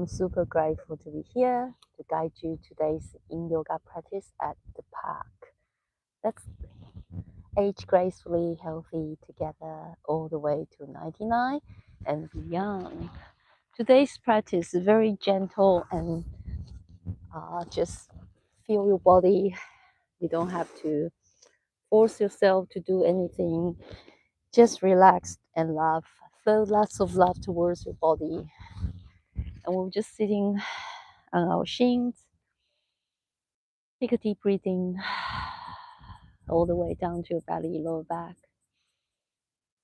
I'm super grateful to be here to guide you today's yin yoga practice at the park. Let's age gracefully, healthy together all the way to 99 and beyond. Today's practice is very gentle and just feel your body. You don't have to force yourself to do anything. Just relax and love. Feel lots of love towards your body. And we're just sitting on our shins. Take a deep breathing all the way down to your belly, lower back.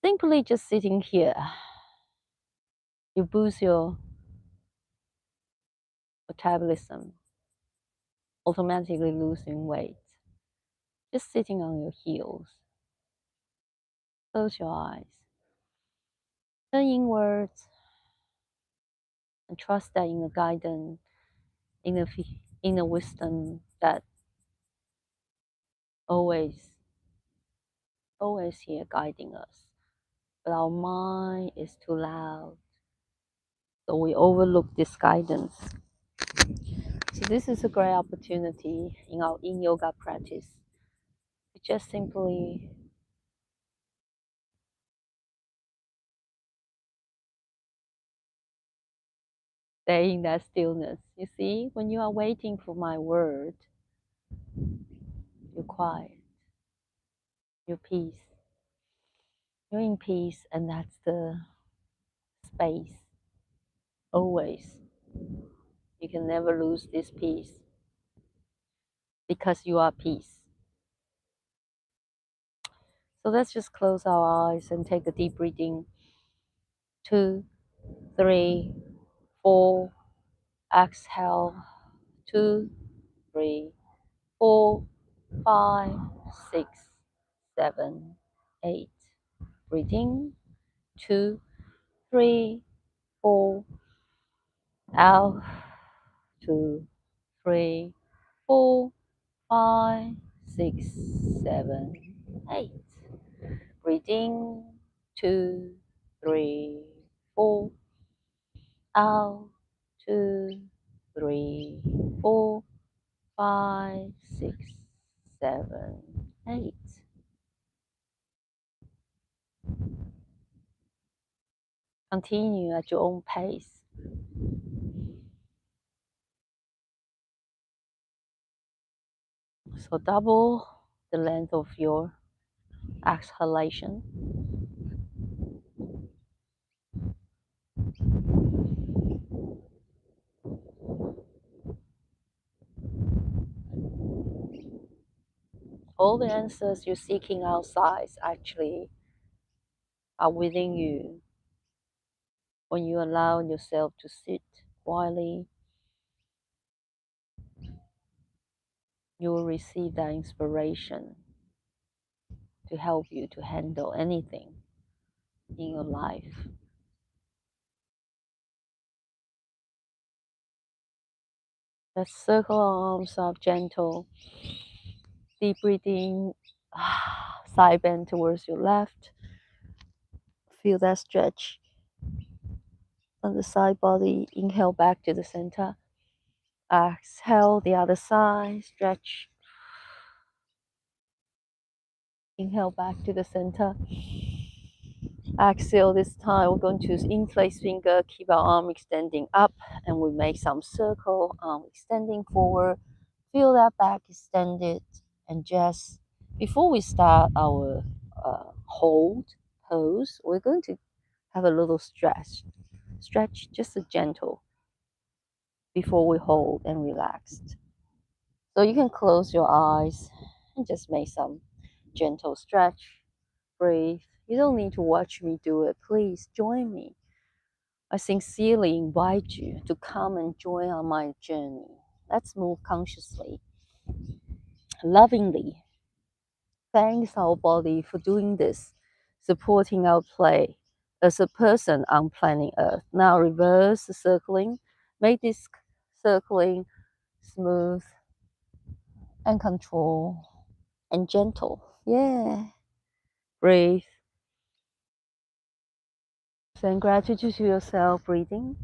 Simply just sitting here, you boost your metabolism, automatically losing weight. Just sitting on your heels. Close your eyes. Turn inwards and trust that in the guidance, in the wisdom that always here guiding us. But our mind is too loud, so we overlook this guidance. So this is a great opportunity in our yin yoga practice to just simply stay in that stillness. You see, when you are waiting for my word, you're quiet, you're peace. You're in peace, and that's the space. Always. You can never lose this peace because you are peace. So let's just close our eyes and take a deep breathing. 2, 3, 4. Exhale. 2, 3, 4, 5, 6, 7, 8. Breathing. 2, 3, 4. Out. 2, 3, 4, 5, 6, 7, 8. Breathing. 2, 3, 4. Out. 2, 3, 4, 5, 6, 7, 8. Continue at your own pace. So double the length of your exhalation. All the answers you're seeking outside actually are within you. When you allow yourself to sit quietly, you will receive that inspiration to help you to handle anything in your life. Let's circle our arms up gentle. Deep breathing, side bend towards your left. Feel that stretch on the side body. Inhale back to the center. Exhale the other side. Stretch. Inhale back to the center. Exhale this time. We're going to interlace finger. Keep our arm extending up, and we make some circle. Arm extending forward. Feel that back extended, and just before we start our hold pose, we're going to have a little stretch. Stretch just a gentle before we hold and relaxed. So you can close your eyes and just make some gentle stretch. Breathe. You don't need to watch me do it. Please join me. I sincerely invite you to come and join on my journey. Let's move consciously, lovingly. Thanks our body for doing this, supporting our play as a person on planet Earth. Now reverse the circling. Make this circling smooth and control and gentle. Yeah. Breathe. Send gratitude to yourself, breathing.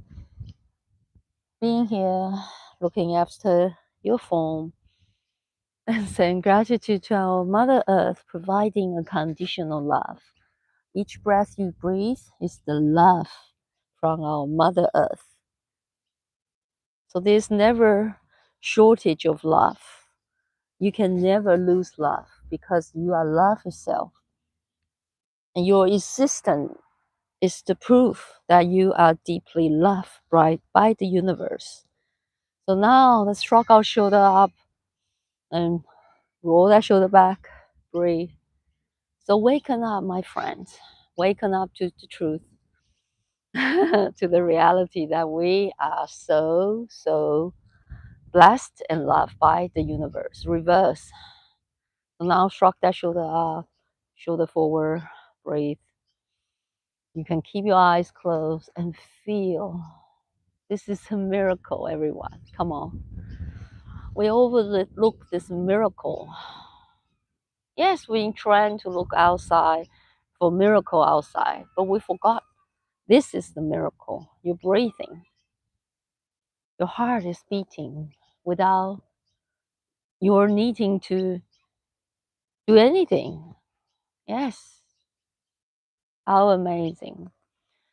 being here, looking after your phone, and saying gratitude to our Mother Earth, providing unconditional love. Each breath you breathe is the love from our Mother Earth. So there's never shortage of love. You can never lose love because you are love itself. And your existence is the proof that you are deeply loved by the universe. So now let's shrug our shoulder up and roll that shoulder back. Breathe. So waken up, my friends. Waken up to the truth, to the reality that we are so blessed and loved by the universe. Reverse. So now shrug that shoulder up, shoulder forward, breathe. You can keep your eyes closed and feel. This is a miracle, everyone. Come on. We overlook this miracle. Yes, we trained to look outside for miracle outside, but we forgot this is the miracle. You're breathing. Your heart is beating without your needing to do anything. Yes. How amazing.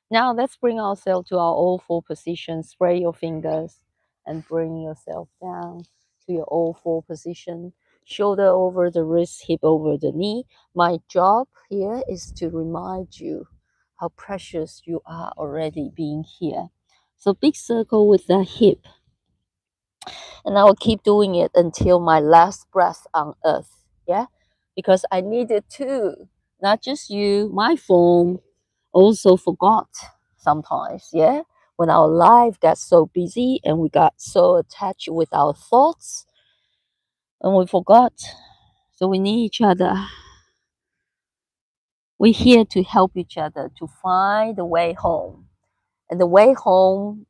Now let's bring ourselves to our all four position. Spread your fingers and bring yourself down to your all four position. Shoulder over the wrist, hip over the knee. My job here is to remind you how precious you are already being here. So big circle with the hip. And I will keep doing it until my last breath on earth. Yeah? Because I need it too. Not just you, my phone also forgot sometimes. Yeah? When our life got so busy and we got so attached with our thoughts and we forgot. So we need each other. We're here to help each other to find the way home. And the way home,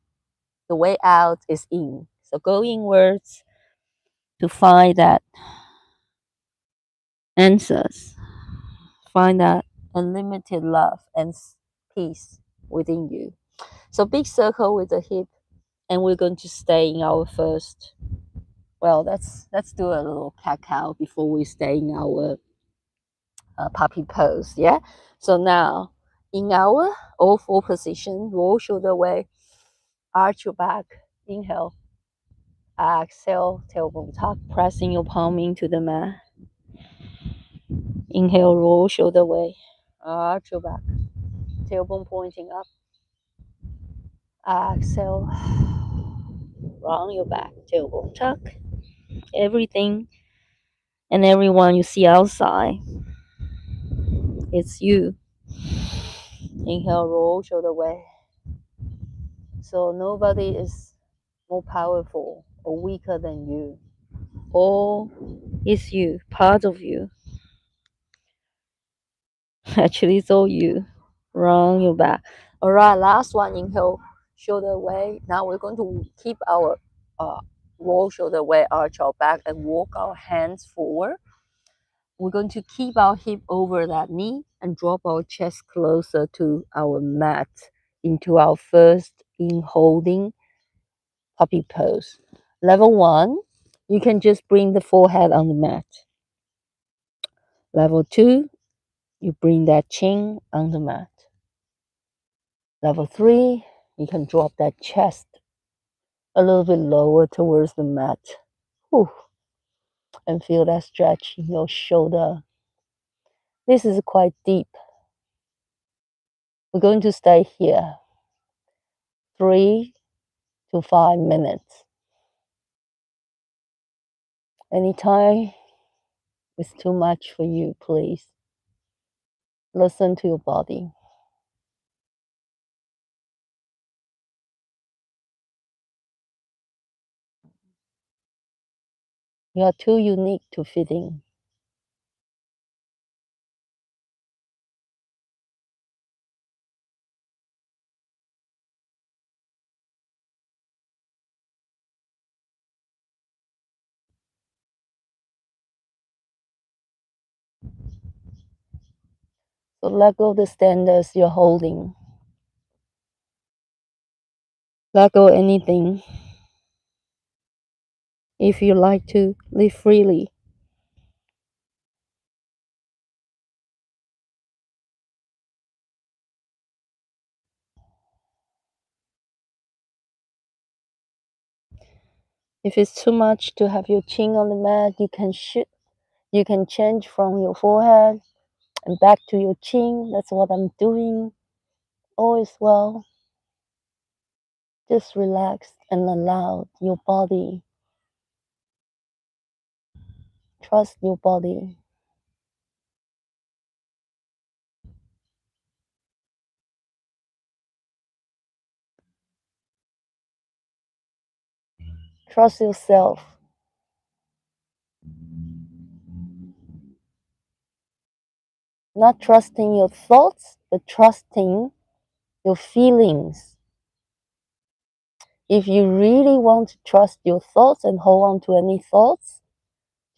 the way out is in. So go inwards to find that answers. Find that unlimited love and peace within you. So big circle with the hip, and we're going to stay in our first. Well, let's do a little cat cow before we stay in our puppy pose. Yeah. So now in our all four position, roll shoulder away, arch your back. Inhale, exhale, tailbone tuck, pressing your palm into the mat. Inhale, roll shoulder away, arch your back, tailbone pointing up. Exhale, round your back, tailbone tuck. Everything and everyone you see outside, it's you. Inhale, roll shoulder away. So nobody is more powerful or weaker than you. All is you, part of you. Actually, it's all you. Round your back. All right, last one. Inhale, shoulder away. Now we're going to keep our roll shoulder away, arch our back, and walk our hands forward. We're going to keep our hip over that knee and drop our chest closer to our mat into our first in holding puppy pose. Level 1, you can just bring the forehead on the mat. Level 2, you bring that chin on the mat. Level 3, you can drop that chest a little bit lower towards the mat. Whew. And feel that stretch in your shoulder. This is quite deep. We're going to stay here 3 to 5 minutes. Anytime it's too much for you, please listen to your body. You are too unique to fit in. So let go of the standards you're holding. Let go of anything if you like to live freely. If it's too much to have your chin on the mat, you can change from your forehead and back to your chin. That's what I'm doing. All is well. Just relax and allow your body. Trust your body. Trust yourself. Not trusting your thoughts, but trusting your feelings. If you really want to trust your thoughts and hold on to any thoughts,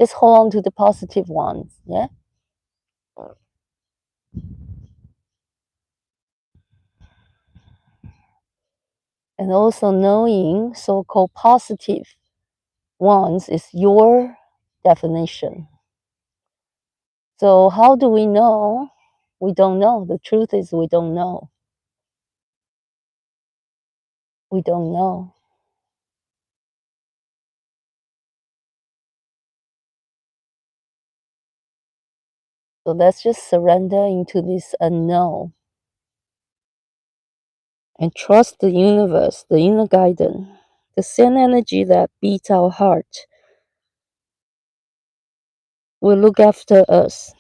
just hold on to the positive ones. Yeah. And also knowing so-called positive ones is your definition. So how do we know? We don't know. The truth is we don't know. We don't know. So let's just surrender into this unknown and trust the universe, the inner guidance, the same energy that beats our heart will look after us.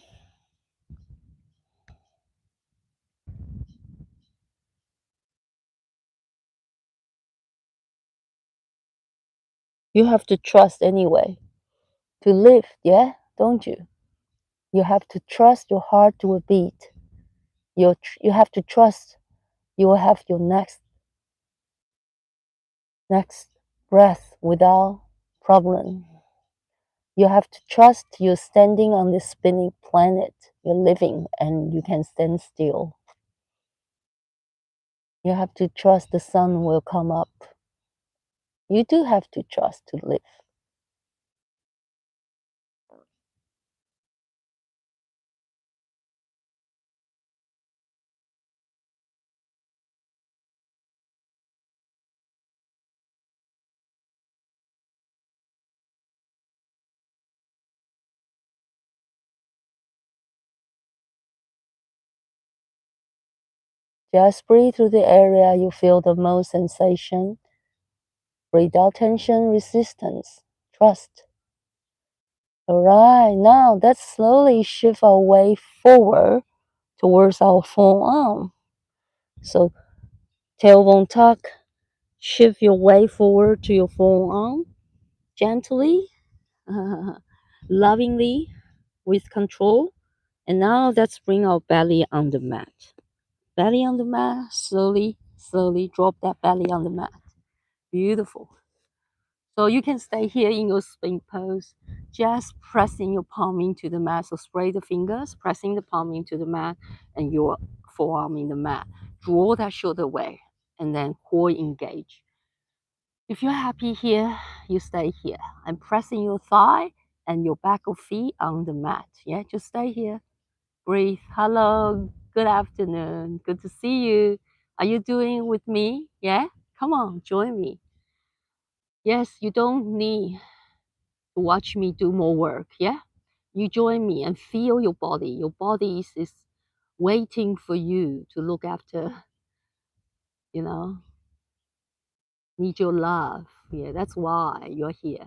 You have to trust anyway to live, yeah, don't you? You have to trust your heart will beat. You have to trust you will have your next breath without problem. You have to trust you're standing on this spinning planet. You're living and you can stand still. You have to trust the sun will come up. You do have to trust to live. Just breathe through the area you feel the most sensation. Breathe out tension, resistance, trust. All right, now let's slowly shift our way forward towards our forearm. So tailbone tuck, shift your way forward to your forearm gently, lovingly, with control. And now let's bring our belly on the mat. Belly on the mat, slowly, slowly drop that belly on the mat. Beautiful. So you can stay here in your spring pose, just pressing your palm into the mat. So spread the fingers, pressing the palm into the mat and your forearm in the mat. Draw that shoulder away and then core engage. If you're happy here, you stay here. I'm pressing your thigh and your back of feet on the mat. Yeah, just stay here. Breathe. Hello, good afternoon. Good to see you. Are you doing with me? Yeah? Come on, join me. Yes, you don't need to watch me do more work. Yeah? You join me and feel your body. Your body is waiting for you to look after, you know, need your love. Yeah, that's why you're here.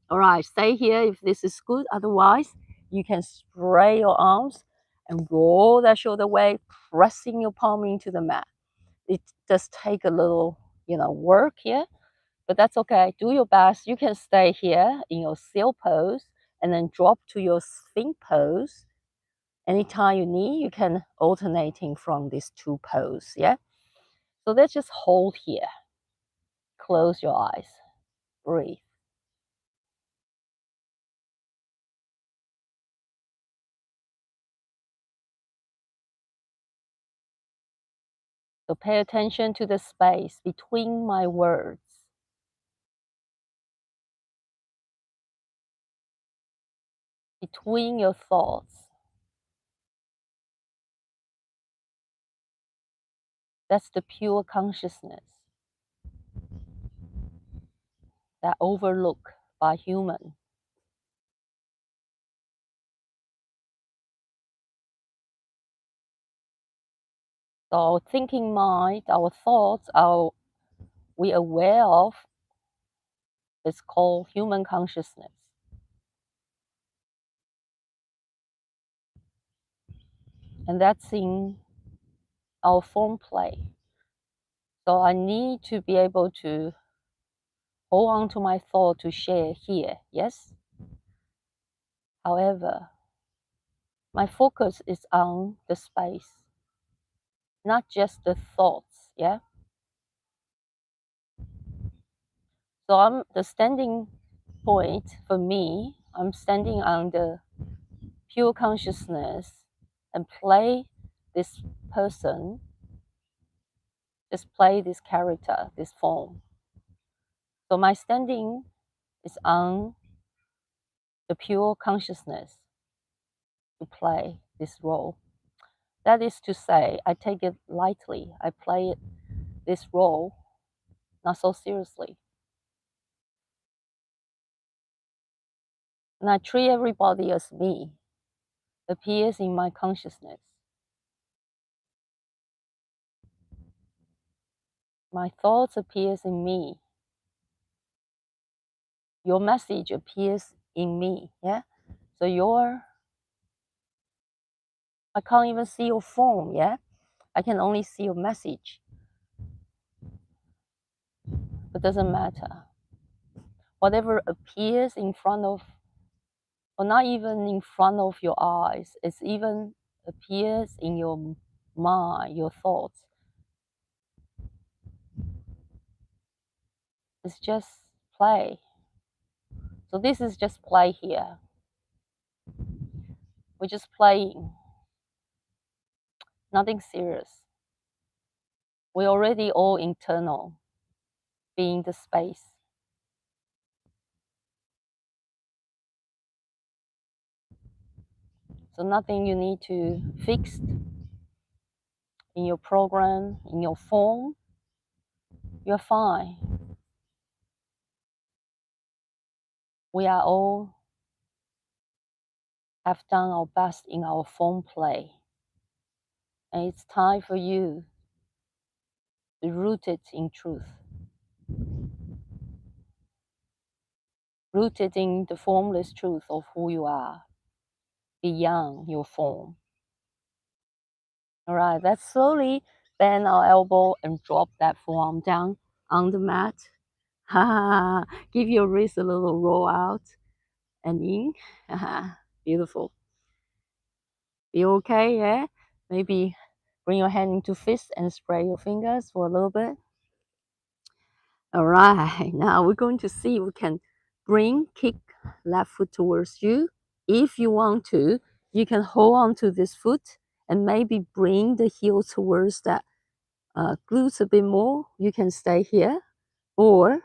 All right, stay here if this is good. Otherwise, you can spray your arms and roll that shoulder away, pressing your palm into the mat. It does take a little, work here, but that's okay. Do your best. You can stay here in your seal pose and then drop to your sphinx pose. Anytime you need, you can alternating from these two poses. Yeah. So let's just hold here. Close your eyes. Breathe. So pay attention to the space between my words. between your thoughts. That's the pure consciousness that overlooked by human. So our thinking mind, our thoughts, are we aware of, is called human consciousness. And that's in our form play. So I need to be able to hold on to my thought to share here, yes? However, my focus is on the space, not just the thoughts, yeah? So I'm the standing point for me, I'm standing on the pure consciousness and play this person, just play this character, this form. So my standing is on the pure consciousness to play this role. That is to say, I take it lightly. I play this role not so seriously. And I treat everybody as me, appears in my consciousness. My thoughts appears in me. Your message appears in me, yeah? So I can't even see your form, yeah? I can only see your message. But doesn't matter. Whatever appears in front of, or not even in front of your eyes, it's even appears in your mind, your thoughts. It's just play. So this is just play here. We're just playing. Nothing serious. We're already all internal, being the space. So nothing you need to fix in your program, in your form. You're fine. We are all have done our best in our form play. And it's time for you to root it in truth. Rooted in the formless truth of who you are, beyond your form. All right, let's slowly bend our elbow and drop that forearm down on the mat. Give your wrist a little roll out and in. Beautiful. Be okay, yeah? Maybe bring your hand into fist and spread your fingers for a little bit. All right, now we're going to see if we can kick left foot towards you. If you want to, you can hold on to this foot and maybe bring the heel towards that glutes a bit more. You can stay here. Or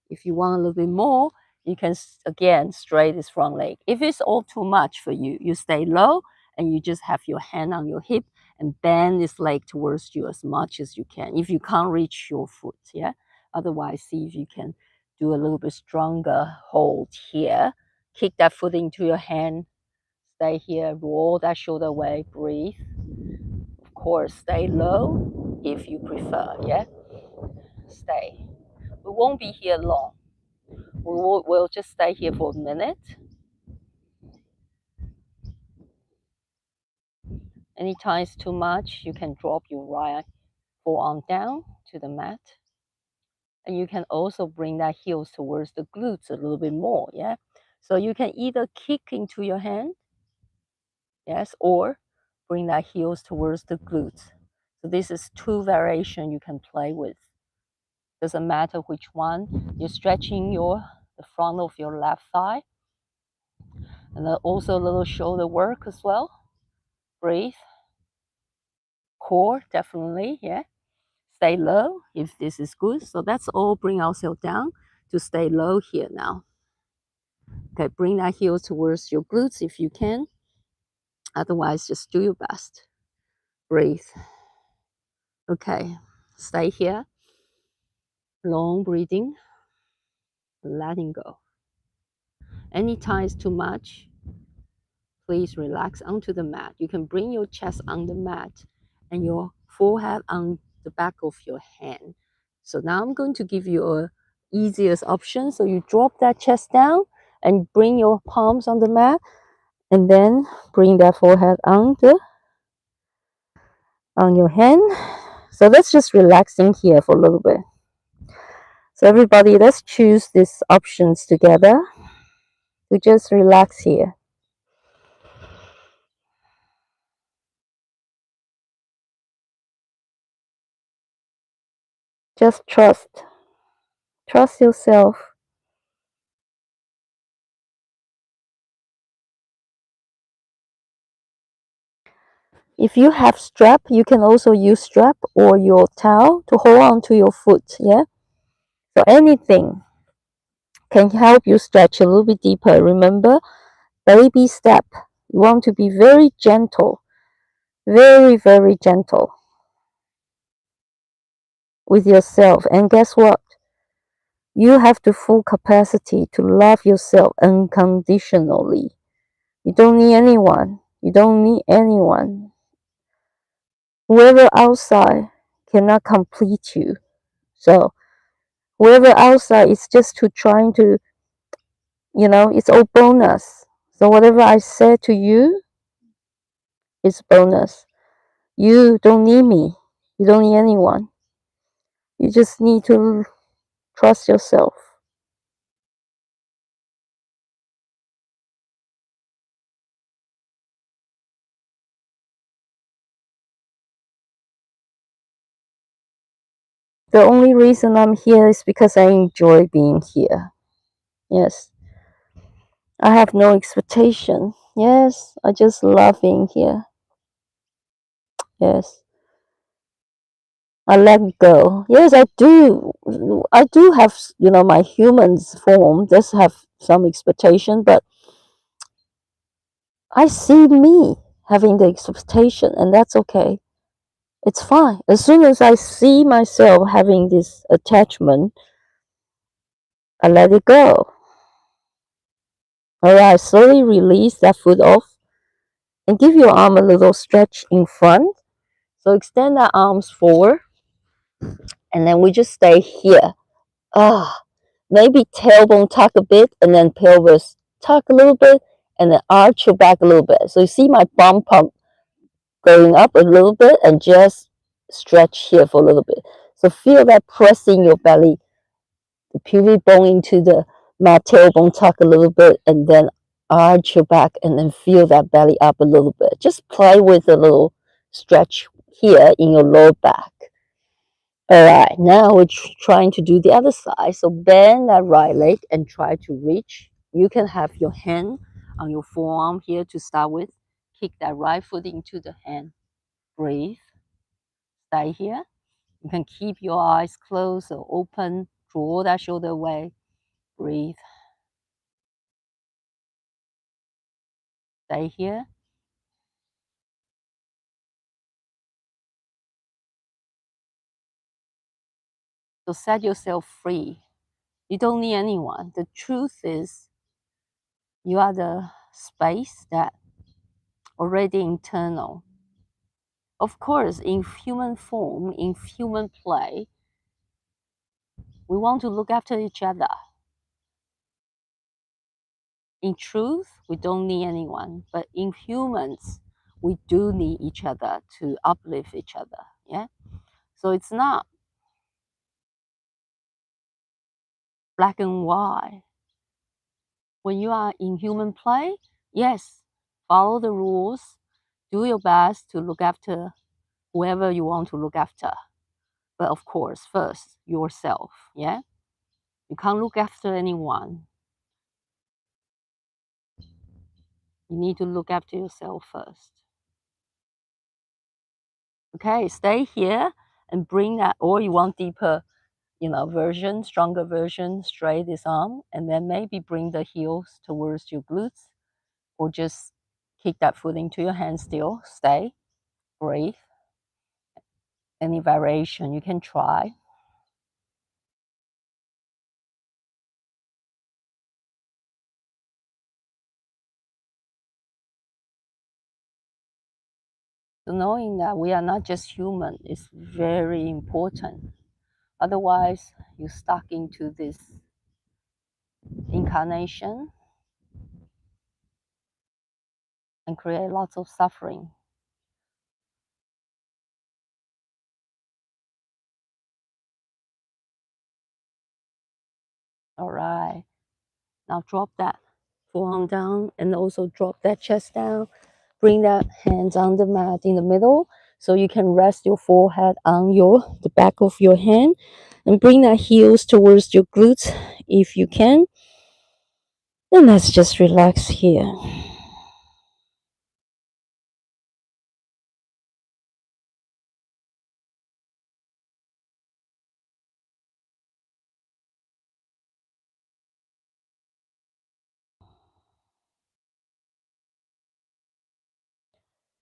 if you want a little bit more, you can, again, straight this front leg. If it's all too much for you, you stay low and you just have your hand on your hip and bend this leg towards you as much as you can. If you can't reach your foot, yeah? Otherwise, see if you can do a little bit stronger hold here. Kick that foot into your hand. Stay here, roll that shoulder away, breathe. Of course, stay low if you prefer, yeah? Stay. We won't be here long. We'll just stay here for a minute. Anytime it's too much, you can drop your right forearm down to the mat. And you can also bring that heels towards the glutes a little bit more, yeah? So you can either kick into your hand, yes, or bring that heels towards the glutes. So this is two variation you can play with. Doesn't matter which one. You're stretching the front of your left thigh. And then also a little shoulder work as well. Breathe. Core, definitely, yeah. Stay low if this is good. So that's all bring ourselves down to stay low here now. Okay, bring that heel towards your glutes if you can. Otherwise, just do your best. Breathe. Okay, stay here. Long breathing, letting go. Anytime it's too much, please relax onto the mat. You can bring your chest on the mat and your forehead on the back of your hand. So now I'm going to give you a easiest option. So you drop that chest down and bring your palms on the mat, and then bring that forehead on your hand. So let's just relaxing here for a little bit. So everybody, let's choose these options together to just relax here. Just trust yourself. If you have strap, you can also use strap or your towel to hold on to your foot. Yeah. So anything can help you stretch a little bit deeper. Remember, baby step. You want to be very gentle, very, very gentle with yourself. And guess what? You have the full capacity to love yourself unconditionally. You don't need anyone. You don't need anyone. Whoever outside cannot complete you. So whoever outside is just to trying to, it's all bonus. So whatever I said to you is bonus. You don't need me. You don't need anyone. You just need to trust yourself. The only reason I'm here is because I enjoy being here. Yes. I have no expectation. Yes. I just love being here. Yes. I let go. Yes, I do. I do have, my human's form does have some expectation, but I see me having the expectation, and that's okay. It's fine. As soon as I see myself having this attachment, I let it go. All right, slowly release that foot off and give your arm a little stretch in front. So extend that arms forward, and then we just stay here. Ah, maybe tailbone tuck a bit, and then pelvis tuck a little bit, and then arch your back a little bit. So you see my bum pump going up a little bit, and just stretch here for a little bit. So feel that pressing your belly, the pubic bone into the mat, tailbone tuck a little bit, and then arch your back, and then feel that belly up a little bit. Just play with a little stretch here in your lower back. All right, now we're trying to do the other side. So bend that right leg and try to reach. You can have your hand on your forearm here to start with. Kick that right foot into the hand. Breathe. Stay here. You can keep your eyes closed or open. Draw that shoulder away. Breathe. Stay here. So set yourself free. You don't need anyone. The truth is, you are the space that already internal. Of course, in human form, in human play, we want to look after each other. In truth, we don't need anyone, but in humans, we do need each other to uplift each other. Yeah. So it's not black and white. When you are in human play, yes, follow the rules, do your best to look after whoever you want to look after. But of course, first, yourself. Yeah. You can't look after anyone. You need to look after yourself first. Okay, stay here and bring that, or you want deeper version, stronger version, straight this arm, and then maybe bring the heels towards your glutes, or just kick that foot into your hand still, stay, breathe. Any variation you can try. So knowing that we are not just human is very important. Otherwise, you're stuck into this incarnation and create lots of suffering. All right. Now drop that forearm down and also drop that chest down. Bring that hands on the mat in the middle so you can rest your forehead on the back of your hand, and bring that heels towards your glutes if you can. And let's just relax here.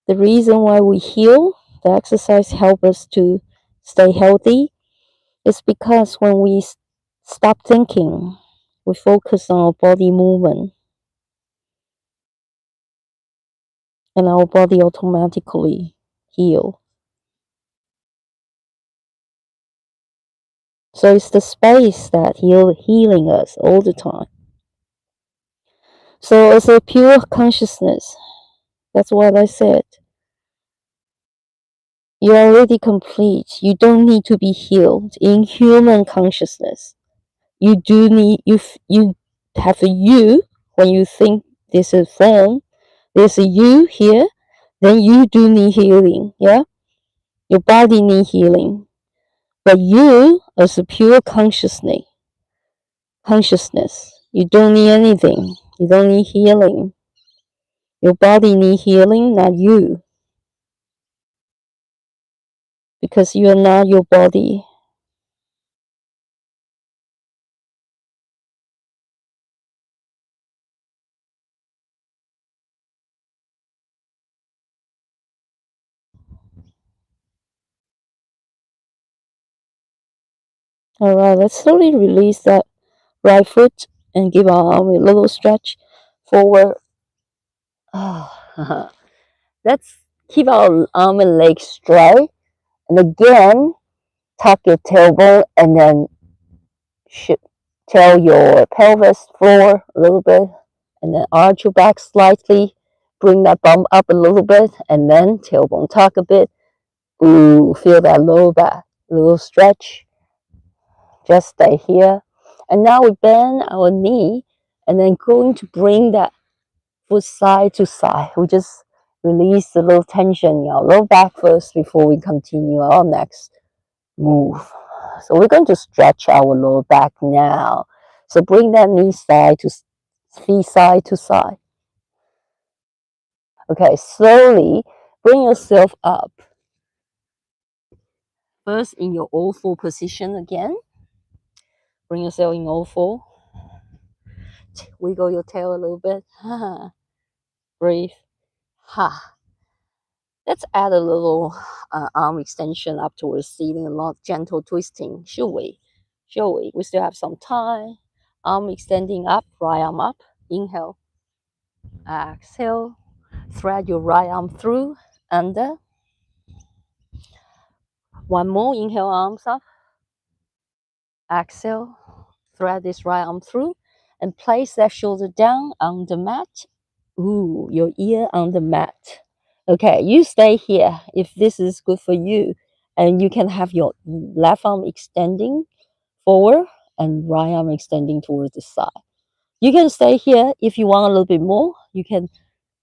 The reason why we heal, the exercise help us to stay healthy, is because when we stop thinking, we focus on our body movement, and our body automatically heal. So it's the space that healing us all the time. So as a pure consciousness, that's what I said. You're already complete. You don't need to be healed. In human consciousness, you do need you have a you when you think there's a form, there's a you here, then you do need healing. Yeah, your body need healing, but you as a pure consciousness, you don't need anything. You don't need healing. Your body need healing, not you, because you are not your body. All right, let's slowly release that right foot and give our arm a little stretch forward. Let's keep our arm and leg straight. And again, tuck your tailbone and then tail your pelvis floor a little bit. And then arch your back slightly. Bring that bum up a little bit. And then tailbone tuck a bit. Ooh, feel that lower back. A little stretch. Just stay here. And now we bend our knee and then going to bring that foot side to side. We just release a little tension in our lower back first before we continue our next move. So we're going to stretch our lower back now. So bring that knee feet side to side. Okay, slowly bring yourself up. First in your all-four position again. Bring yourself in all-four. Wiggle your tail a little bit. Breathe. Ha. Let's add a little arm extension up towards ceiling, a lot gentle twisting. Should we? Shall we? We still have some time. Arm extending up, right arm up. Inhale. Exhale. Thread your right arm through, under. One more. Inhale, arms up. Exhale. Thread this right arm through and place that shoulder down on the mat. Ooh, your ear on the mat. Okay, you stay here if this is good for you. And you can have your left arm extending forward and right arm extending towards the side. You can stay here if you want a little bit more. You can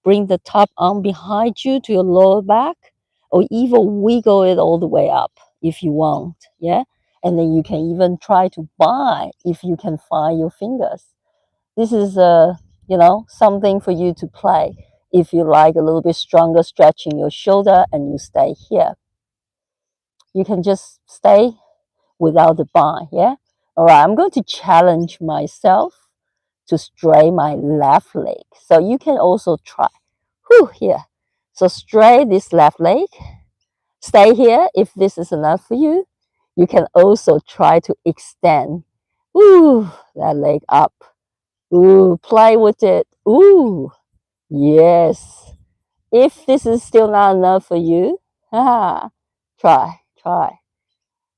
bring the top arm behind you to your lower back, or even wiggle it all the way up if you want. Yeah. And then you can even try to bind if you can find your fingers. This is something for you to play if you like a little bit stronger stretching your shoulder and you stay here. You can just stay without the bind. Yeah. All right. I'm going to challenge myself to straight my left leg. So you can also try. Whew, here. So straight this left leg. Stay here if this is enough for you. You can also try to extend. Ooh, that leg up. Ooh, play with it. Ooh, yes. If this is still not enough for you, try.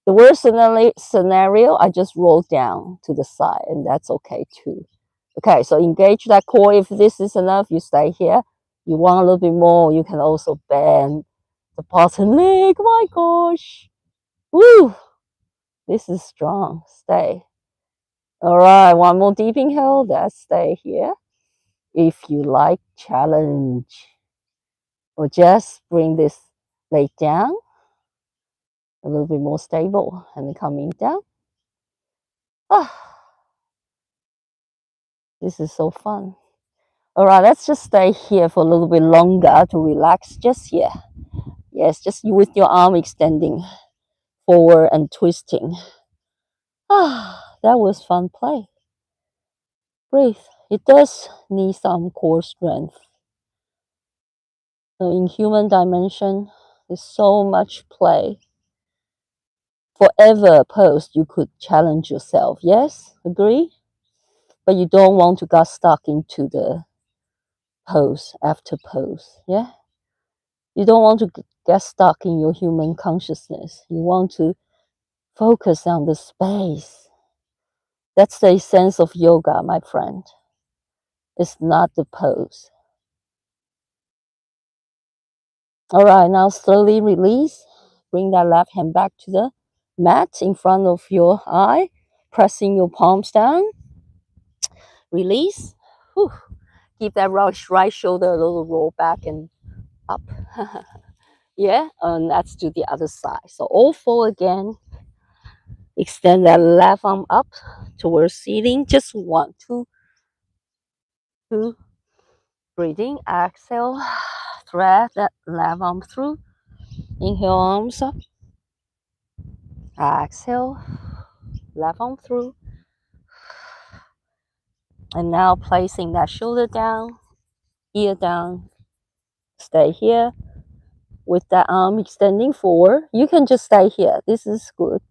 The worst scenario, I just roll down to the side, and that's okay too. Okay, so engage that core. If this is enough, you stay here. You want a little bit more, you can also bend the bottom leg. My gosh. Woo! This is strong. Stay. All right, one more deep inhale. That's stay here. If you like, challenge. Or just bring this leg down a little bit more stable and then coming down. This is so fun. All right, let's just stay here for a little bit longer to relax. Just here. Yes, just with your arm extending forward and twisting. That was fun play. Breathe. It does need some core strength. So in human dimension, there's so much play. Forever pose, you could challenge yourself. Yes, agree? But you don't want to get stuck into the pose after pose. Yeah? You don't want to get stuck in your human consciousness. You want to focus on the space. That's the essence of yoga, my friend. It's not the pose. All right, now slowly release. Bring that left hand back to the mat in front of your eye, pressing your palms down. Release. Whew. Keep that right shoulder a little roll back and up. Yeah, and let's do the other side. So all four again. Extend that left arm up towards ceiling. Just 1, 2, 2. Breathing. Exhale. Thread that left arm through. Inhale, arms up. Exhale. Left arm through. And now placing that shoulder down, ear down. Stay here with that arm extending forward. You can just stay here. This is good.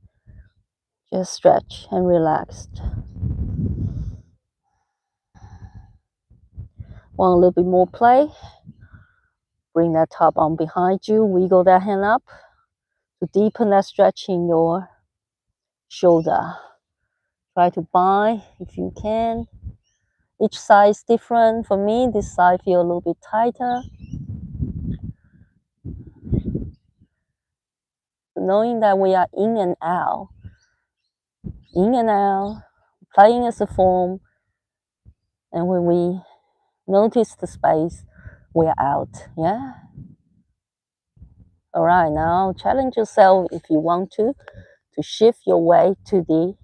Just stretch and relax. Want a little bit more play? Bring that top arm behind you. Wiggle that hand up to deepen that stretch in your shoulder. Try to bind if you can. Each side is different. For me, this side feels a little bit tighter. Knowing that we are in and out, playing as a form, and when we notice the space, we are out. Yeah. All right, now challenge yourself if you want to shift your weight to the,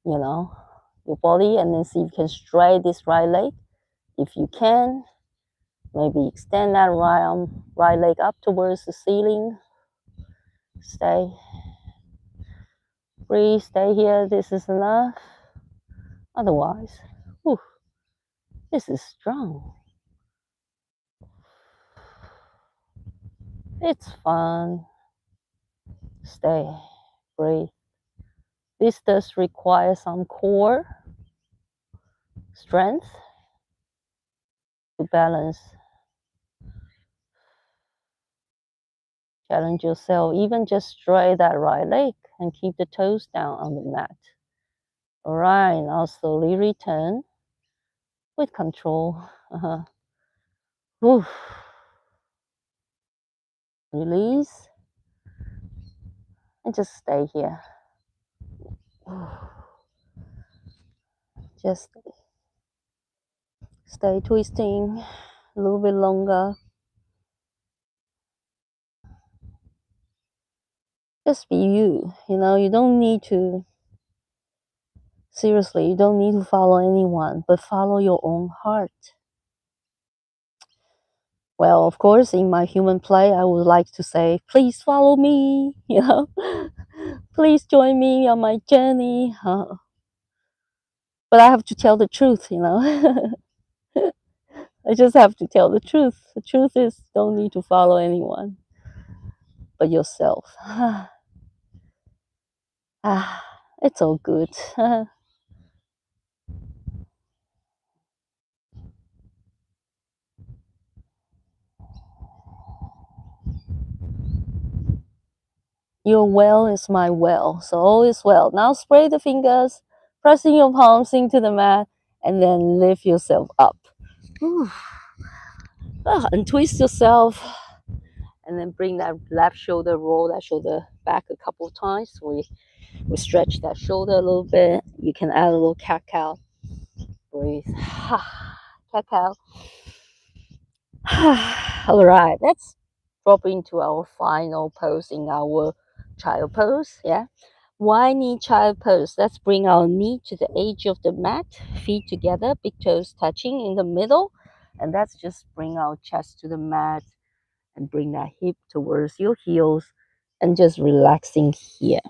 your body, and then see if you can straight this right leg. If you can, maybe extend that right leg up towards the ceiling. Stay. Breathe, stay here. This is enough. Otherwise, whew, this is strong. It's fun. Stay. Breathe. This does require some core strength to balance. Challenge yourself. Even just straight that right leg and keep the toes down on the mat. All right, now slowly return with control. Release and just stay here. Just stay twisting a little bit longer. Just be you. You don't need to, seriously, you don't need to follow anyone, but follow your own heart. Well, of course, in my human play, I would like to say, please follow me, Please join me on my journey. But I have to tell the truth, you know. I just have to tell the truth. The truth is, don't need to follow anyone but yourself. It's all good. Your well is my well, so all is well. Now spray the fingers, pressing your palms into the mat, and then lift yourself up. And twist yourself, and then bring that left shoulder, roll that shoulder back a couple of times. We stretch that shoulder a little bit. You can add a little cat cow. Breathe. Cat cow. All right, let's drop into our final pose in our child pose. Yeah. Why knee child pose? Let's bring our knee to the edge of the mat, feet together, big toes touching in the middle. And let's just bring our chest to the mat and bring that hip towards your heels and just relaxing here.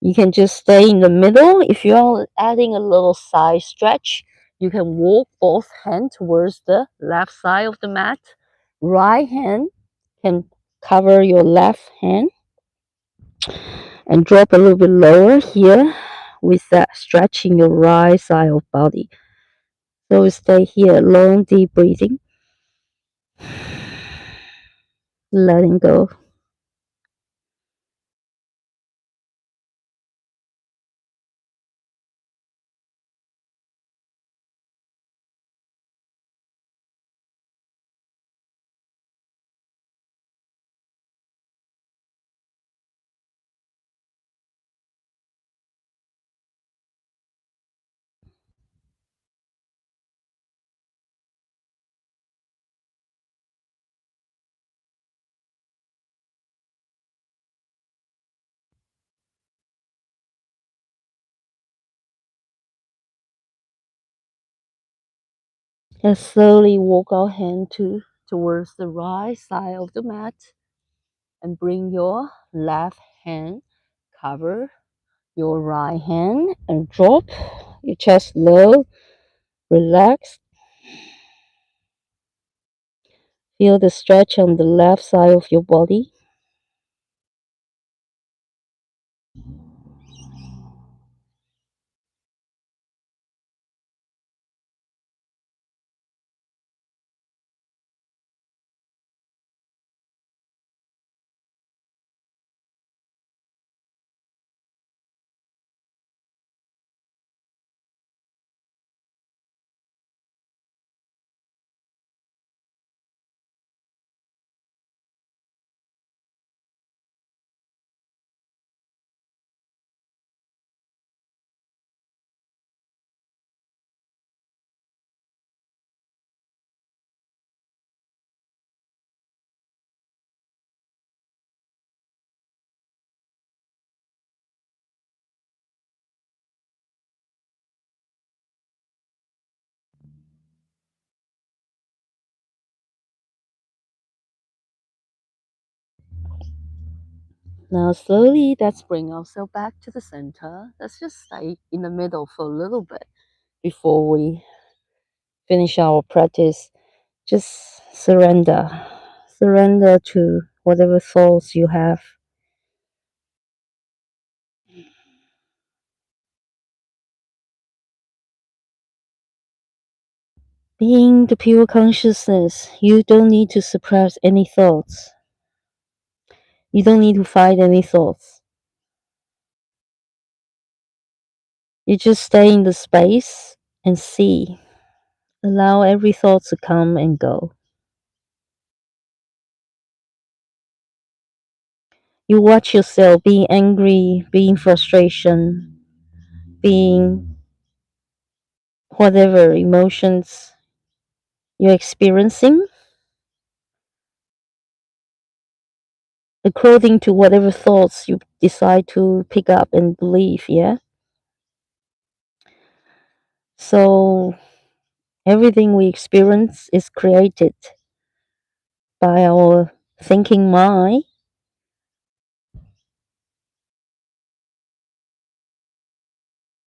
You can just stay in the middle. If you're adding a little side stretch, you can walk both hands towards the left side of the mat. Right hand can cover your left hand and drop a little bit lower here with that stretching your right side of body. So stay here, long deep breathing, letting go. And slowly walk our hand towards the right side of the mat and bring your left hand cover your right hand and drop your chest low, relax. Feel the stretch on the left side of your body. Now slowly let's bring ourselves back to the center. Let's just stay in the middle for a little bit before we finish our practice. Just surrender. Surrender to whatever thoughts you have. Being the pure consciousness, you don't need to suppress any thoughts. You don't need to fight any thoughts. You just stay in the space and see. Allow every thought to come and go. You watch yourself being angry, being frustration, being whatever emotions you're experiencing according to whatever thoughts you decide to pick up and believe, yeah? So everything we experience is created by our thinking mind.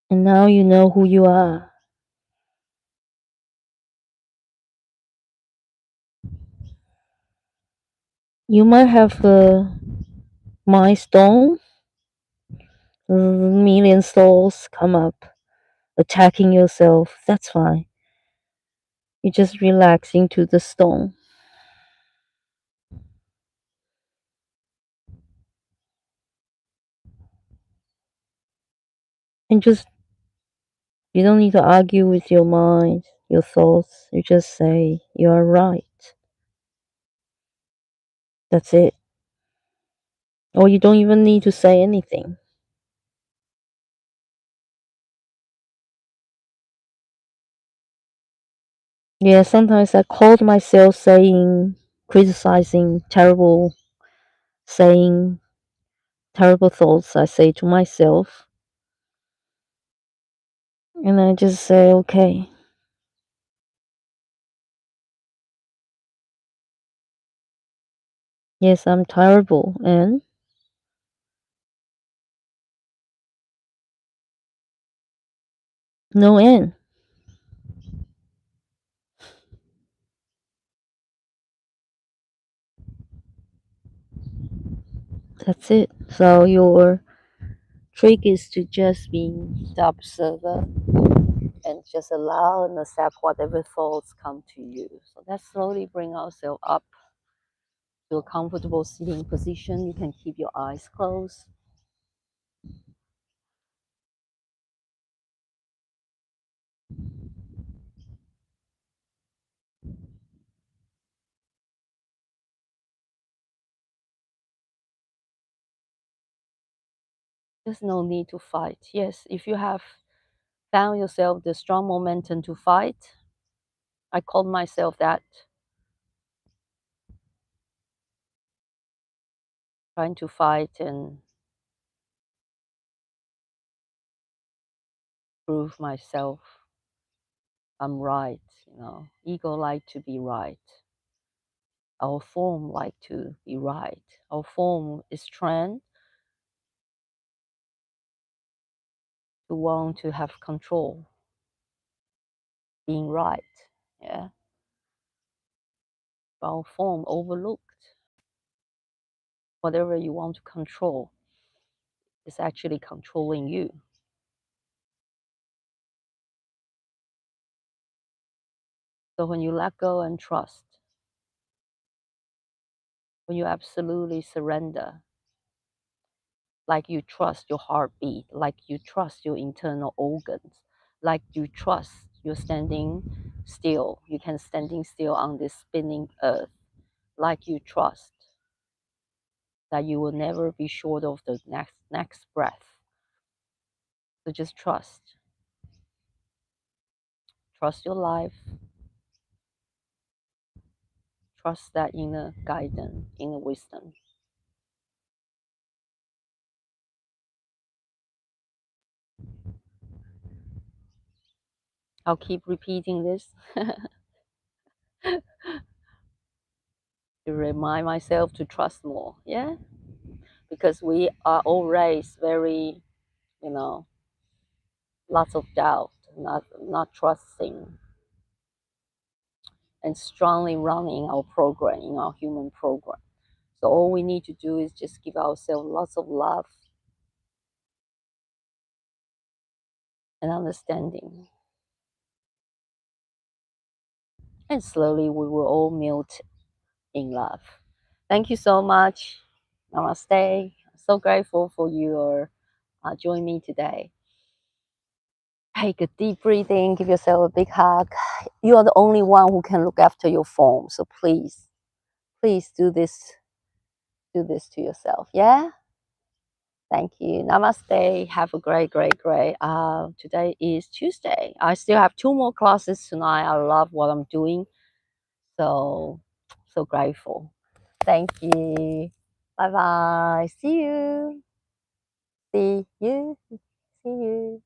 And now you know who you are. You might have a milestone, million souls come up attacking yourself. That's fine. You just relax into the stone. And just, you don't need to argue with your mind, your thoughts. You just say, you are right. That's it. Or you don't even need to say anything. Yeah, sometimes I caught myself criticizing, saying terrible thoughts I say to myself. And I just say, okay, yes, I'm terrible, and no end. That's it. So your trick is to just be the observer and just allow and accept whatever thoughts come to you. So let's slowly bring ourselves up to a comfortable sitting position. You can keep your eyes closed. There's no need to fight. Yes, if you have found yourself the strong momentum to fight, I call myself that, trying to fight and prove myself I'm right. Ego like to be right. Our form like to be right. Our form is trained to want to have control, being right. Yeah, our form overlooked. Whatever you want to control is actually controlling you. So when you let go and trust, when you absolutely surrender, like you trust your heartbeat, like you trust your internal organs, like you trust you're standing still, you can standing still on this spinning earth, like you trust that you will never be short of the next breath. So just trust your life, trust that inner guidance, inner wisdom. I'll keep repeating this to remind myself to trust more. Yeah, because we are all raised very, you know, lots of doubt, not trusting, and strongly running our program in our human program. So all we need to do is just give ourselves lots of love and understanding, and slowly we will all melt in love. Thank you so much. Namaste. So grateful for your joining me today. Take a deep breathing, give yourself a big hug. You are the only one who can look after your form. So please do this to yourself. Yeah. Thank you. Namaste. Have a great. Today is Tuesday. I still have 2 more classes tonight. I love what I'm doing. So, so grateful. Thank you. Bye bye. See you. See you. See you.